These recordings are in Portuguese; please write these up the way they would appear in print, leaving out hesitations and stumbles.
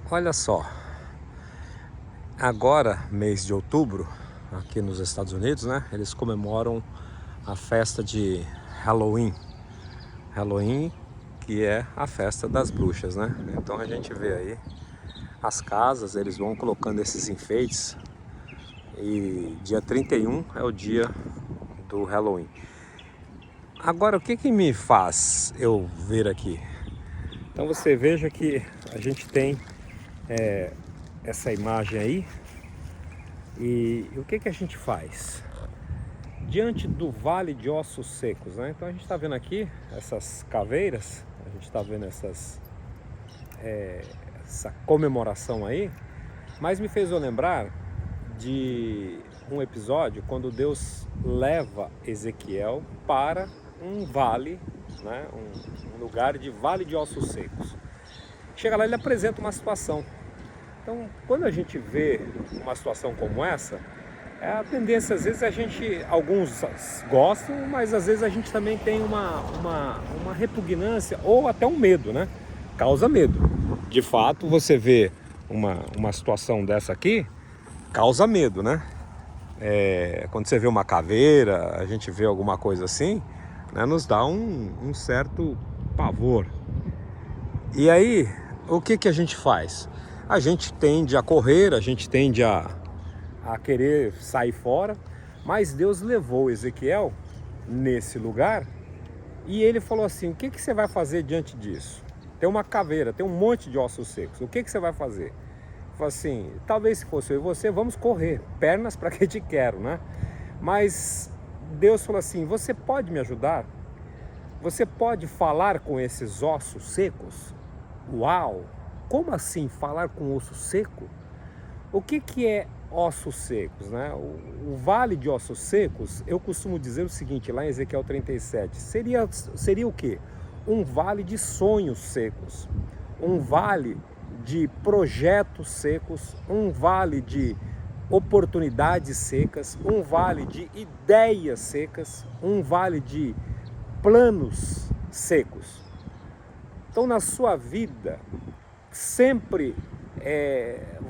Olha só, agora, mês de outubro, aqui nos Estados Unidos, né? Eles comemoram a festa de Halloween. Halloween, que é a festa das bruxas, né? Então a gente vê aí as casas, eles vão colocando esses enfeites e dia 31 é o dia do Halloween. Agora, o que me faz eu ver aqui? Então você veja que a gente tem essa imagem aí. E o que a gente faz? Diante do vale de ossos secos, né? Então a gente está vendo aqui essas caveiras, a gente está vendo essa comemoração aí, mas me fez eu lembrar de um episódio quando Deus leva Ezequiel para um vale, né? Um lugar de vale de ossos secos. Chega lá, ele apresenta uma situação. Então, quando a gente vê uma situação como essa, a tendência, às vezes, alguns gostam, mas às vezes a gente também tem uma repugnância ou até um medo, né? Causa medo. De fato, você vê uma situação dessa aqui, causa medo, né? Quando você vê uma caveira, a gente vê alguma coisa assim, né? Nos dá um certo pavor. E aí, o que a gente faz? A gente tende a correr, a gente tende a querer sair fora, mas Deus levou Ezequiel nesse lugar e ele falou assim: o que você vai fazer diante disso? Tem uma caveira, tem um monte de ossos secos, o que você vai fazer? Falou assim: talvez se fosse eu e você, vamos correr, pernas para que te quero, né? Mas Deus falou assim: você pode me ajudar? Você pode falar com esses ossos secos? Uau! Como assim falar com osso seco? O que é ossos secos, né? O vale de ossos secos, eu costumo dizer o seguinte, lá em Ezequiel 37, seria o quê? Um vale de sonhos secos, um vale de projetos secos, um vale de oportunidades secas, um vale de ideias secas, um vale de planos secos. Então, na sua vida, sempre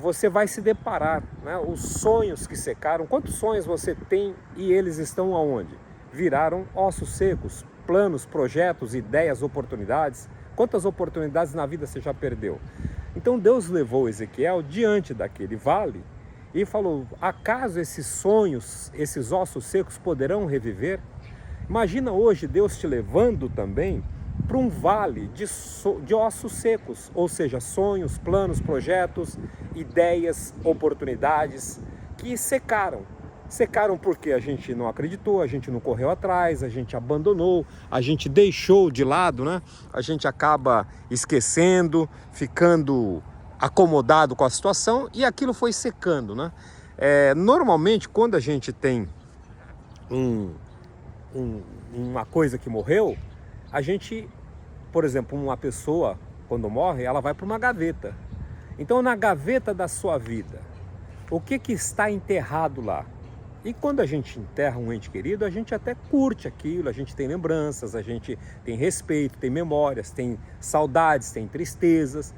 você vai se deparar, né? Os sonhos que secaram, quantos sonhos você tem e eles estão aonde? Viraram ossos secos, planos, projetos, ideias, oportunidades. Quantas oportunidades na vida você já perdeu? Então Deus levou Ezequiel diante daquele vale e falou: acaso esses sonhos, esses ossos secos poderão reviver? Imagina hoje Deus te levando também para um vale de ossos secos, ou seja, sonhos, planos, projetos, ideias, oportunidades que secaram. Secaram porque a gente não acreditou, a gente não correu atrás, a gente abandonou, a gente deixou de lado, né? A gente acaba esquecendo, ficando acomodado com a situação e aquilo foi secando, né? Normalmente, quando a gente tem uma coisa que morreu, a gente, por exemplo, uma pessoa, quando morre, ela vai para uma gaveta. Então, na gaveta da sua vida, o que está enterrado lá? E quando a gente enterra um ente querido, a gente até curte aquilo, a gente tem lembranças, a gente tem respeito, tem memórias, tem saudades, tem tristezas,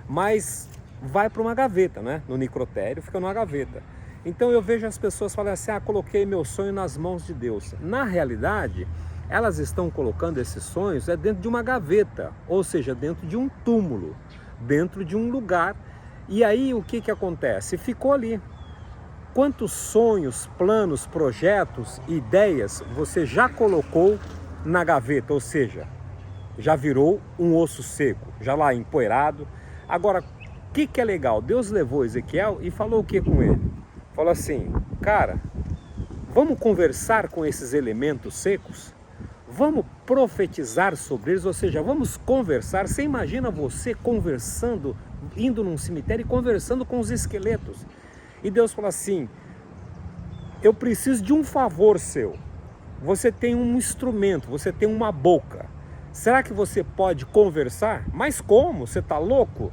mas vai para uma gaveta, né? No necrotério fica numa gaveta. Então eu vejo as pessoas falando assim: coloquei meu sonho nas mãos de Deus. Na realidade, elas estão colocando esses sonhos dentro de uma gaveta, ou seja, dentro de um túmulo, dentro de um lugar. E aí o que acontece? Ficou ali. Quantos sonhos, planos, projetos, ideias você já colocou na gaveta, ou seja, já virou um osso seco, já lá empoeirado. Agora, o que é legal? Deus levou Ezequiel e falou o que com ele? Falou assim: cara, vamos conversar com esses elementos secos? Vamos profetizar sobre eles, ou seja, vamos conversar. Você imagina você conversando, indo num cemitério e conversando com os esqueletos. E Deus falou assim: eu preciso de um favor seu. Você tem um instrumento, você tem uma boca. Será que você pode conversar? Mas como? Você está louco?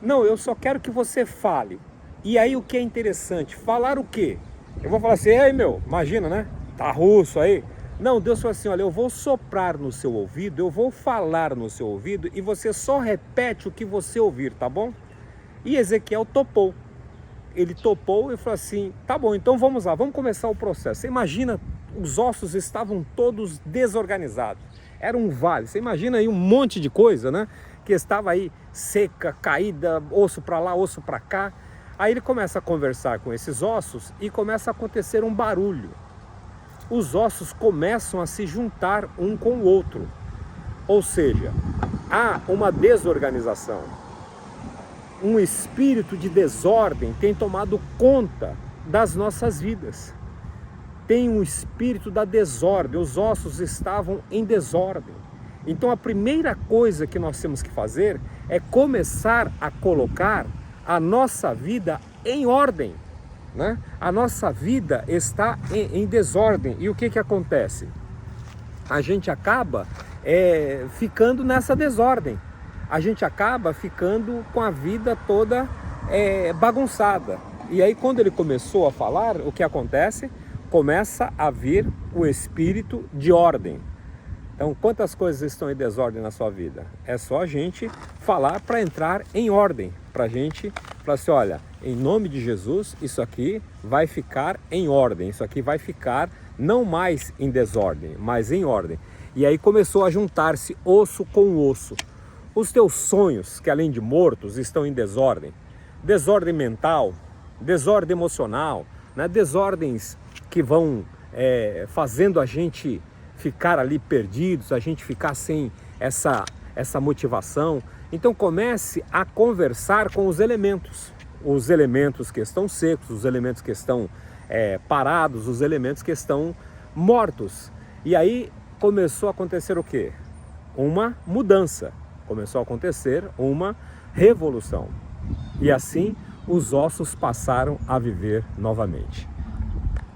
Não, eu só quero que você fale. E aí o que é interessante? Falar o quê? Eu vou falar assim: ei meu, imagina, né? Tá russo aí. Não, Deus falou assim: olha, eu vou soprar no seu ouvido, eu vou falar no seu ouvido e você só repete o que você ouvir, tá bom? E Ezequiel topou. Ele topou e falou assim, tá bom, então vamos lá, vamos começar o processo. Você imagina, os ossos estavam todos desorganizados. Era um vale, você imagina aí um monte de coisa, né? Que estava aí seca, caída, osso para lá, osso para cá. Aí ele começa a conversar com esses ossos e começa a acontecer um barulho. Os ossos começam a se juntar um com o outro. Ou seja, há uma desorganização. Um espírito de desordem tem tomado conta das nossas vidas. Tem um espírito da desordem, os ossos estavam em desordem. Então a primeira coisa que nós temos que fazer é começar a colocar a nossa vida em ordem, né? A nossa vida está em desordem. E o que acontece? A gente acaba ficando nessa desordem. A gente acaba ficando com a vida toda bagunçada. E aí quando ele começou a falar, o que acontece? Começa a vir o espírito de ordem. Então, quantas coisas estão em desordem na sua vida? É só a gente falar para entrar em ordem, para a gente falar assim, olha, em nome de Jesus, isso aqui vai ficar em ordem, isso aqui vai ficar não mais em desordem, mas em ordem. E aí começou a juntar-se osso com osso. Os teus sonhos, que além de mortos, estão em desordem. Desordem mental, desordem emocional, né? Desordens que vão fazendo a gente ficar ali perdidos, a gente ficar sem essa motivação. Então comece a conversar com os elementos que estão secos, os elementos que estão parados, os elementos que estão mortos. E aí começou a acontecer o quê? Uma mudança, começou a acontecer uma revolução. E assim os ossos passaram a viver novamente.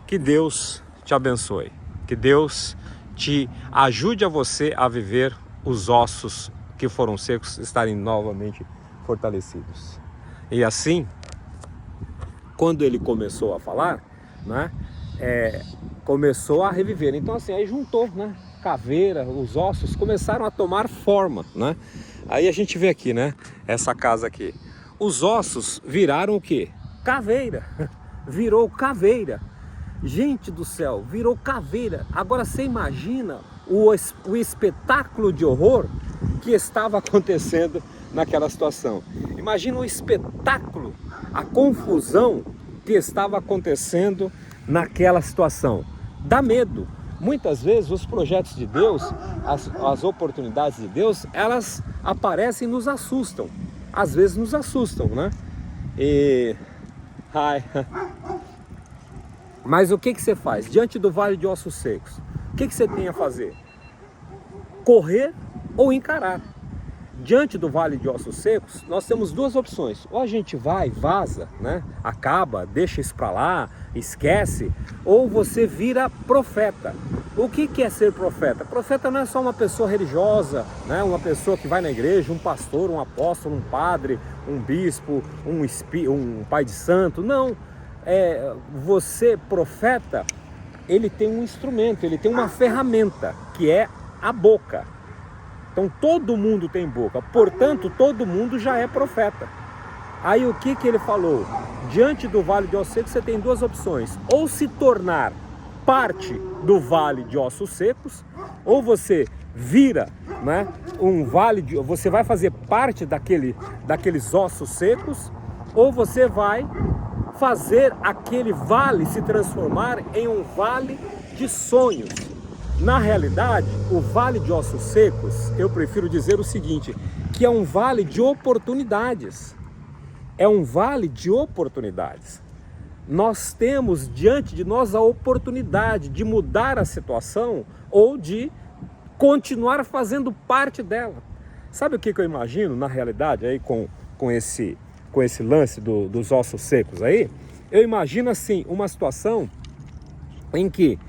Que Deus te abençoe, que Deus te ajude a você a viver os ossos que foram secos estarem novamente fortalecidos. E assim, quando ele começou a falar, né, começou a reviver. Então assim, aí juntou, né, caveira, os ossos começaram a tomar forma, né? Aí a gente vê aqui, né, essa casa aqui. Os ossos viraram o quê? Caveira. Virou caveira. Gente do céu, virou caveira. Agora você imagina o espetáculo de horror que estava acontecendo naquela situação. Imagina o espetáculo, a confusão que estava acontecendo naquela situação. Dá medo. Muitas vezes os projetos de Deus, as oportunidades de Deus, elas aparecem e nos assustam. Às vezes nos assustam, né? Mas o que você faz? Diante do vale de ossos secos, o que você tem a fazer? Correr ou encarar. Diante do vale de ossos secos, nós temos duas opções. Ou a gente vai, vaza, né? Acaba, deixa isso para lá, esquece. Ou você vira profeta. O que é ser profeta? Profeta não é só uma pessoa religiosa, né? Uma pessoa que vai na igreja, um pastor, um apóstolo, um padre, um bispo, um pai de santo. Não. Você, profeta, ele tem um instrumento, ele tem uma ferramenta, que é a boca. Então todo mundo tem boca, portanto todo mundo já é profeta. Aí o que ele falou? Diante do vale de ossos secos você tem duas opções: ou se tornar parte do vale de ossos secos, ou você vira, né, um vale de, você vai fazer parte daqueles ossos secos, ou você vai fazer aquele vale se transformar em um vale de sonhos. Na realidade, o vale de ossos secos, eu prefiro dizer o seguinte, que é um vale de oportunidades. É um vale de oportunidades. Nós temos diante de nós a oportunidade de mudar a situação ou de continuar fazendo parte dela. Sabe o que eu imagino na realidade aí com esse lance dos ossos secos aí? Eu imagino assim, uma situação em que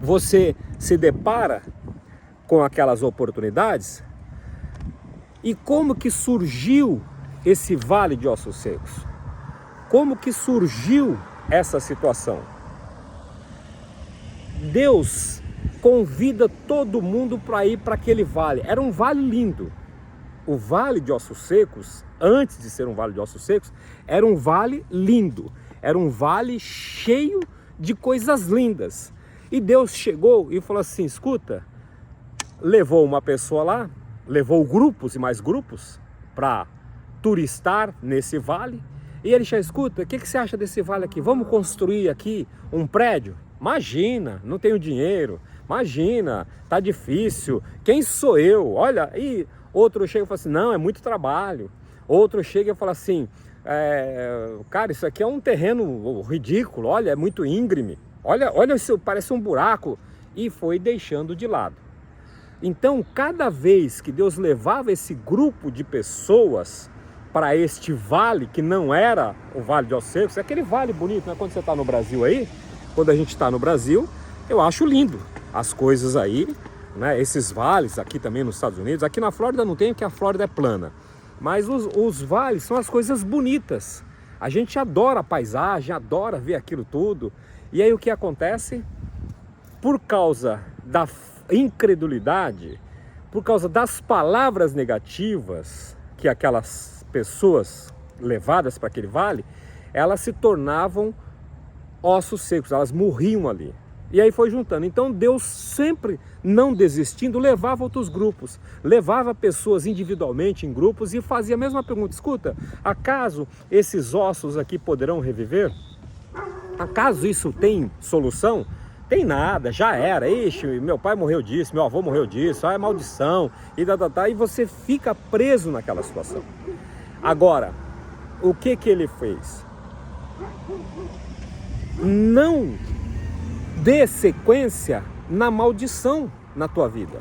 você se depara com aquelas oportunidades. E como que surgiu esse vale de ossos secos? Como que surgiu essa situação? Deus convida todo mundo para ir para aquele vale. Era um vale lindo. o Vale de Ossos Secos, antes de ser um Vale de Ossos Secos, era um vale lindo, era um vale cheio de coisas lindas. E Deus chegou e falou assim, escuta, levou uma pessoa lá, levou grupos e mais grupos para turistar nesse vale, e ele já escuta, o que você acha desse vale aqui? Vamos construir aqui um prédio? Imagina, não tenho dinheiro, imagina, tá difícil, quem sou eu? Olha, e outro chega e fala assim, não, é muito trabalho. Outro chega e fala assim, cara, isso aqui é um terreno ridículo, olha, é muito íngreme, olha isso, parece um buraco, e foi deixando de lado. Então, cada vez que Deus levava esse grupo de pessoas para este vale, que não era o Vale de Ossos Secos, é aquele vale bonito, né? Quando você está no Brasil aí, quando a gente está no Brasil, eu acho lindo as coisas aí, né? Esses vales aqui também nos Estados Unidos, aqui na Flórida não tem, porque a Flórida é plana, mas os vales são as coisas bonitas, a gente adora a paisagem, adora ver aquilo tudo, e aí o que acontece? Por causa da incredulidade, por causa das palavras negativas que aquelas pessoas levadas para aquele vale, elas se tornavam ossos secos, elas morriam ali. E aí foi juntando. Então Deus sempre, não desistindo, levava outros grupos, levava pessoas individualmente em grupos e fazia a mesma pergunta, escuta, acaso esses ossos aqui poderão reviver? Acaso isso tem solução? Tem nada, já era, ixi, meu pai morreu disso, meu avô morreu disso, é maldição, e você fica preso naquela situação. Agora, o que ele fez? Não dê sequência na maldição na tua vida.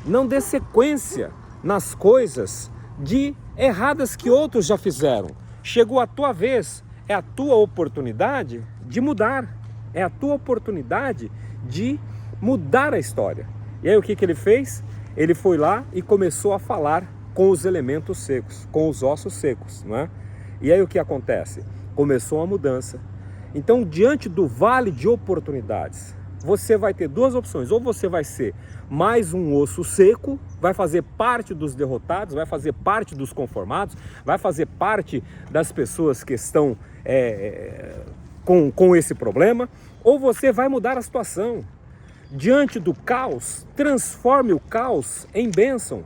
Não dê sequência nas coisas de erradas que outros já fizeram. Chegou a tua vez, é a tua oportunidade de mudar. É a tua oportunidade de mudar a história. E aí o que ele fez? Ele foi lá e começou a falar com os elementos secos, com os ossos secos, não é? E aí o que acontece? Começou uma mudança. Então, diante do vale de oportunidades, você vai ter duas opções. Ou você vai ser mais um osso seco, vai fazer parte dos derrotados, vai fazer parte dos conformados, vai fazer parte das pessoas que estão com esse problema, ou você vai mudar a situação. Diante do caos, transforme o caos em bênção.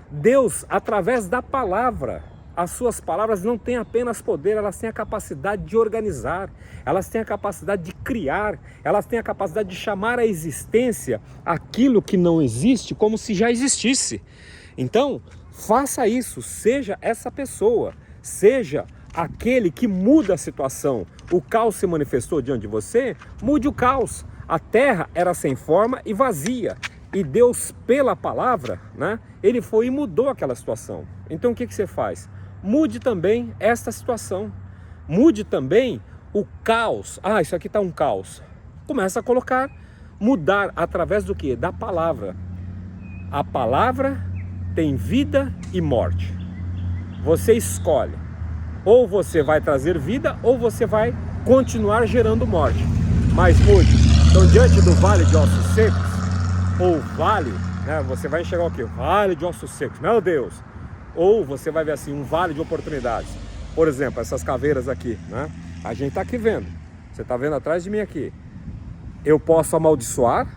Deus, através da palavra, as suas palavras não têm apenas poder, elas têm a capacidade de organizar, elas têm a capacidade de criar, elas têm a capacidade de chamar à existência aquilo que não existe como se já existisse. Então, faça isso, seja essa pessoa, seja aquele que muda a situação. O caos se manifestou diante de você, mude o caos. A terra era sem forma e vazia. E Deus, pela palavra, né, ele foi e mudou aquela situação. Então o que você faz? Mude também esta situação. Mude também o caos. Ah, isso aqui está um caos. Começa a colocar, mudar através do quê? Da palavra. A palavra tem vida e morte. Você escolhe. Ou você vai trazer vida, ou você vai continuar gerando morte. Mas mude. Então, diante do vale de ossos secos, ou vale, né, você vai enxergar o quê? Vale de ossos secos, meu Deus. Ou você vai ver assim, um vale de oportunidades. Por exemplo, essas caveiras aqui, né? A gente tá aqui vendo. Você tá vendo atrás de mim aqui. Eu posso amaldiçoar?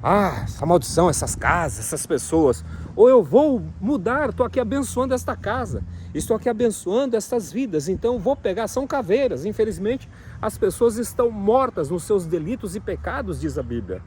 Ah, essa maldição, essas casas, essas pessoas. Ou eu vou mudar, estou aqui abençoando esta casa, estou aqui abençoando estas vidas, então vou pegar, são caveiras. Infelizmente, as pessoas estão mortas nos seus delitos e pecados, diz a Bíblia.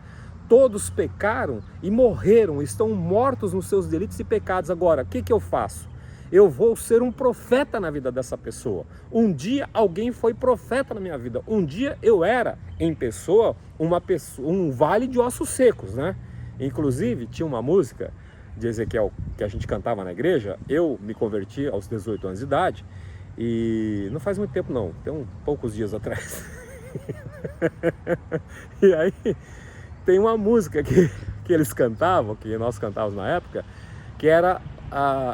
Todos pecaram e morreram, estão mortos nos seus delitos e pecados. Agora, o que eu faço? Eu vou ser um profeta na vida dessa pessoa. Um dia alguém foi profeta na minha vida. Um dia eu era, em pessoa, um vale de ossos secos, né? Inclusive, tinha uma música de Ezequiel que a gente cantava na igreja. Eu me converti aos 18 anos de idade e não faz muito tempo não, tem poucos dias atrás. E aí tem uma música que eles cantavam, que nós cantávamos na época, que era,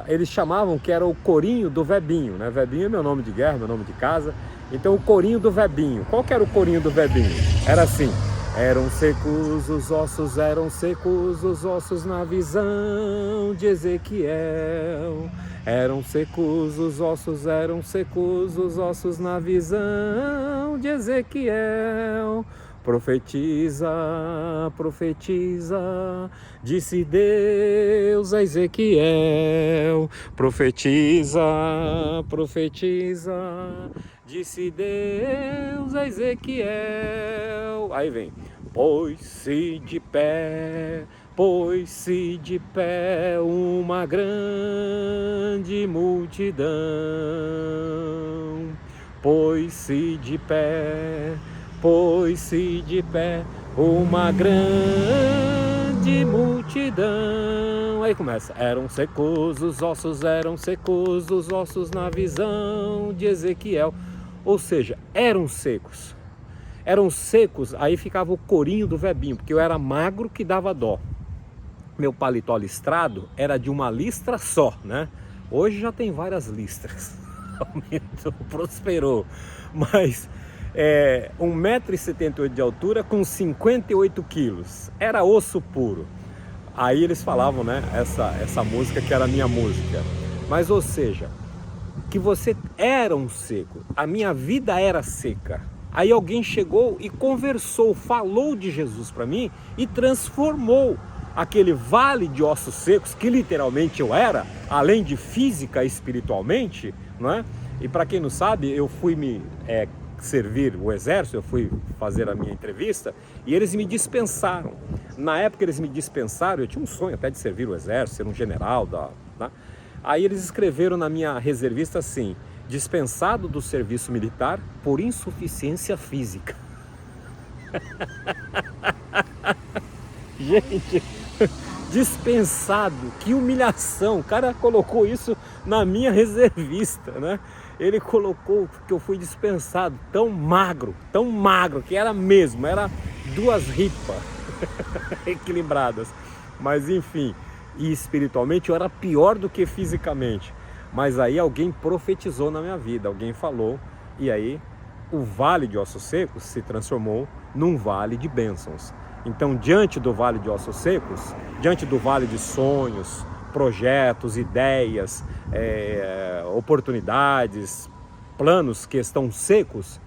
eles chamavam que era o corinho do Vebinho, né? Vebinho é meu nome de guerra, meu nome de casa. Então o corinho do Vebinho. Qual que era o corinho do Vebinho? Era assim: eram secos os ossos, eram secos os ossos na visão de Ezequiel. Eram secos os ossos, eram secos os ossos na visão de Ezequiel. Profetiza, profetiza, disse Deus a Ezequiel. Profetiza, profetiza, disse Deus a Ezequiel. Aí vem, pôs-se de pé uma grande multidão. Pôs-se de pé uma grande multidão. Aí começa, eram secos os ossos na visão de Ezequiel. Ou seja, eram secos, aí ficava o corinho do verbinho, porque eu era magro que dava dó. Meu paletó listrado era de uma listra só, né? Hoje já tem várias listras, aumentou, prosperou, mas 1,78 m de altura com 58 quilos, era osso puro. Aí eles falavam, né, essa música que era a minha música. Mas ou seja, que você era um seco, a minha vida era seca. Aí alguém chegou e conversou, falou de Jesus para mim e transformou aquele vale de ossos secos, que literalmente eu era, além de física e espiritualmente, não é? E para quem não sabe, eu fui me servir o exército, eu fui fazer a minha entrevista e eles me dispensaram. Na época eles me dispensaram, eu tinha um sonho até de servir o exército, ser um general, né? Aí eles escreveram na minha reservista assim: dispensado do serviço militar por insuficiência física. Gente, dispensado, que humilhação. O cara colocou isso na minha reservista, né? Ele colocou que eu fui dispensado, tão magro, que era mesmo, era 2 ripas equilibradas. Mas enfim, e espiritualmente eu era pior do que fisicamente. Mas aí alguém profetizou na minha vida, alguém falou, e aí o vale de ossos secos se transformou num vale de bênçãos. Então, diante do vale de ossos secos, diante do vale de sonhos, projetos, ideias, oportunidades, planos que estão secos,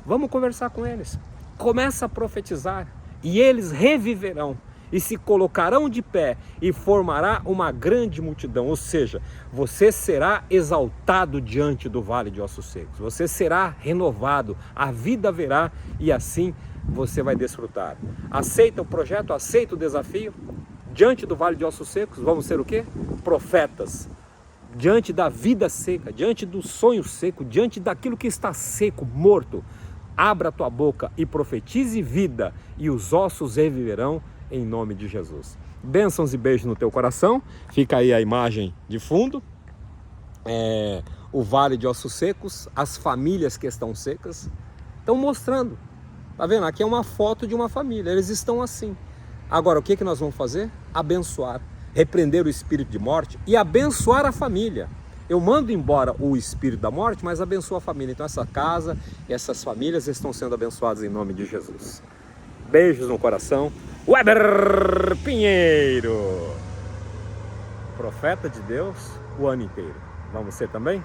vamos conversar com eles. Começa a profetizar e eles reviverão e se colocarão de pé e formará uma grande multidão. Ou seja, você será exaltado diante do vale de ossos secos, você será renovado, a vida verá e assim você vai desfrutar. Aceita o projeto, aceita o desafio. Diante do vale de ossos secos, vamos ser o quê? Profetas. Diante da vida seca, diante do sonho seco, diante daquilo que está seco, morto, abra a tua boca e profetize vida, e os ossos reviverão em nome de Jesus. Bênçãos e beijos no teu coração. Fica aí a imagem de fundo. O vale de ossos secos, as famílias que estão secas, estão mostrando. Tá vendo? Aqui é uma foto de uma família, eles estão assim. Agora, o que nós vamos fazer? Abençoar, repreender o espírito de morte e abençoar a família. Eu mando embora o espírito da morte, mas abençoo a família. Então essa casa e essas famílias estão sendo abençoadas em nome de Jesus. Beijos no coração. Weber Pinheiro, profeta de Deus o ano inteiro. Vamos ser também?